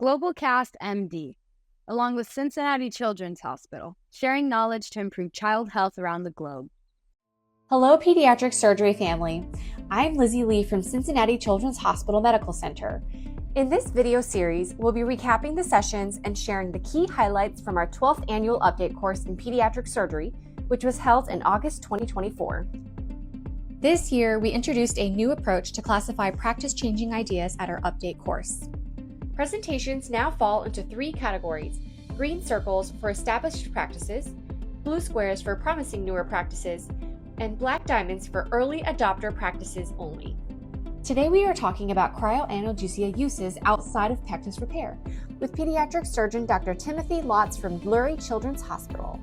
Globalcast MD, along with Cincinnati Children's Hospital, sharing knowledge to improve child health around the globe. Hello, Pediatric Surgery family. I'm Lizzie Lee from Cincinnati Children's Hospital Medical Center. In this video series, we'll be recapping the sessions and sharing the key highlights from our 12th annual update course in pediatric surgery, which was held in August 2024. This year, we introduced a new approach to classify practice-changing ideas at our update course. Presentations now fall into 3 categories: green circles for established practices, blue squares for promising newer practices, and black diamonds for early adopter practices only. Today we are talking about cryoanalgesia uses outside of Pectus Repair with pediatric surgeon Dr. Timothy Lautz from Lurie Children's Hospital.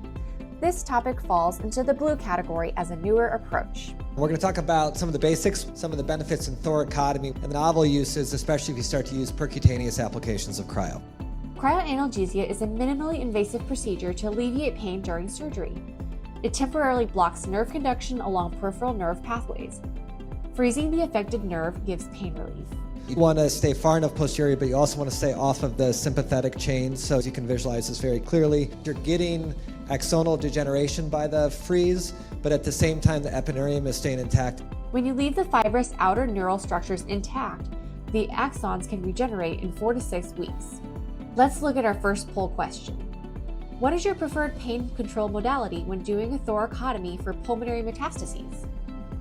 This topic falls into the blue category as a newer approach. We're going to talk about some of the basics, some of the benefits in thoracotomy, and the novel uses, especially if you start to use percutaneous applications of cryo. Cryoanalgesia is a minimally invasive procedure to alleviate pain during surgery. It temporarily blocks nerve conduction along peripheral nerve pathways. Freezing the affected nerve gives pain relief. You want to stay far enough posterior, but you also want to stay off of the sympathetic chain, so as you can visualize this very clearly. You're getting axonal degeneration by the freeze, but at the same time the epineurium is staying intact. When you leave the fibrous outer neural structures intact, the axons can regenerate in 4 to 6 weeks. Let's look at our first poll question. What is your preferred pain control modality when doing a thoracotomy for pulmonary metastases?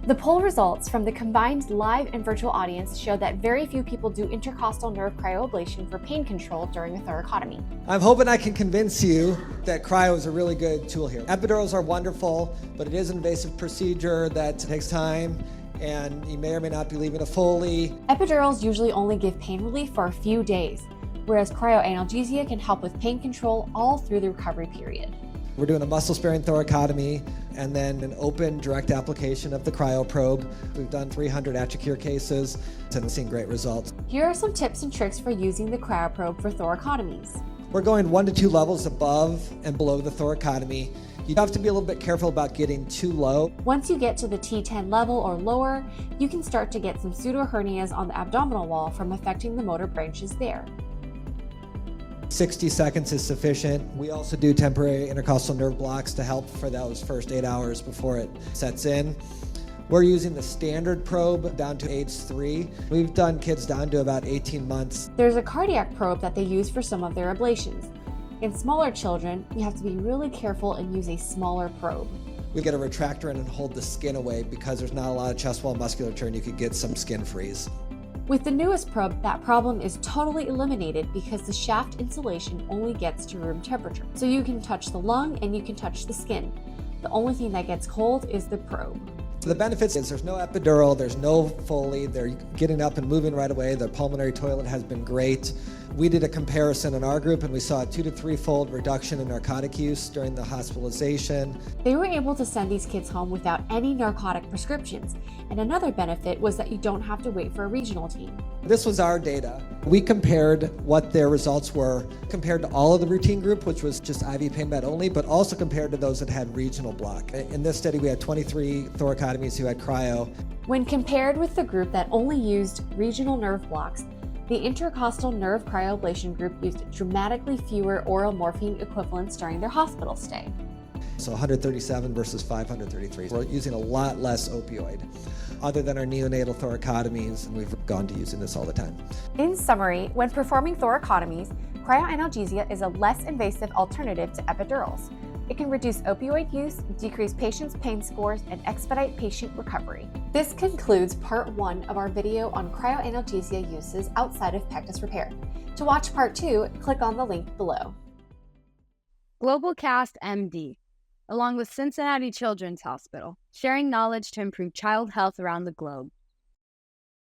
The poll results from the combined live and virtual audience show that very few people do intercostal nerve cryoablation for pain control during a thoracotomy. I'm hoping I can convince you that cryo is a really good tool here. Epidurals are wonderful, but it is an invasive procedure that takes time, and you may or may not be leaving a Foley. Epidurals usually only give pain relief for a few days, whereas cryoanalgesia can help with pain control all through the recovery period. We're doing a muscle-sparing thoracotomy and then an open direct application of the cryo probe. We've done 300 AtriCure cases and seen great results. Here are some tips and tricks for using the cryo probe for thoracotomies. We're going 1 to 2 levels above and below the thoracotomy. You have to be a little bit careful about getting too low. Once you get to the T10 level or lower, you can start to get some pseudohernias on the abdominal wall from affecting the motor branches there. 60 seconds is sufficient. We also do temporary intercostal nerve blocks to help for those first 8 hours before it sets in. We're using the standard probe down to age 3. We've done kids down to about 18 months. There's a cardiac probe that they use for some of their ablations. In smaller children, you have to be really careful and use a smaller probe. We get a retractor in and hold the skin away because there's not a lot of chest wall musculature and you could get some skin freeze. With the newest probe, that problem is totally eliminated because the shaft insulation only gets to room temperature. So you can touch the lung and you can touch the skin. The only thing that gets cold is the probe. So the benefits is there's no epidural, there's no Foley, they're getting up and moving right away. The pulmonary toilet has been great. We did a comparison in our group and we saw a 2 to 3-fold reduction in narcotic use during the hospitalization. They were able to send these kids home without any narcotic prescriptions. And another benefit was that you don't have to wait for a regional team. This was our data. We compared what their results were compared to all of the routine group, which was just IV pain med only, but also compared to those that had regional block. In this study, we had 23 thoracotomies who had cryo. When compared with the group that only used regional nerve blocks, the intercostal nerve cryoablation group used dramatically fewer oral morphine equivalents during their hospital stay. So 137 versus 533. We're using a lot less opioid. Other than our neonatal thoracotomies, and we've gone to using this all the time. In summary, when performing thoracotomies, cryoanalgesia is a less invasive alternative to epidurals. It can reduce opioid use, decrease patients' pain scores, and expedite patient recovery. This concludes part 1 of our video on cryoanalgesia uses outside of Pectus Repair. To watch part 2, click on the link below. Globalcast MD, along with Cincinnati Children's Hospital, sharing knowledge to improve child health around the globe.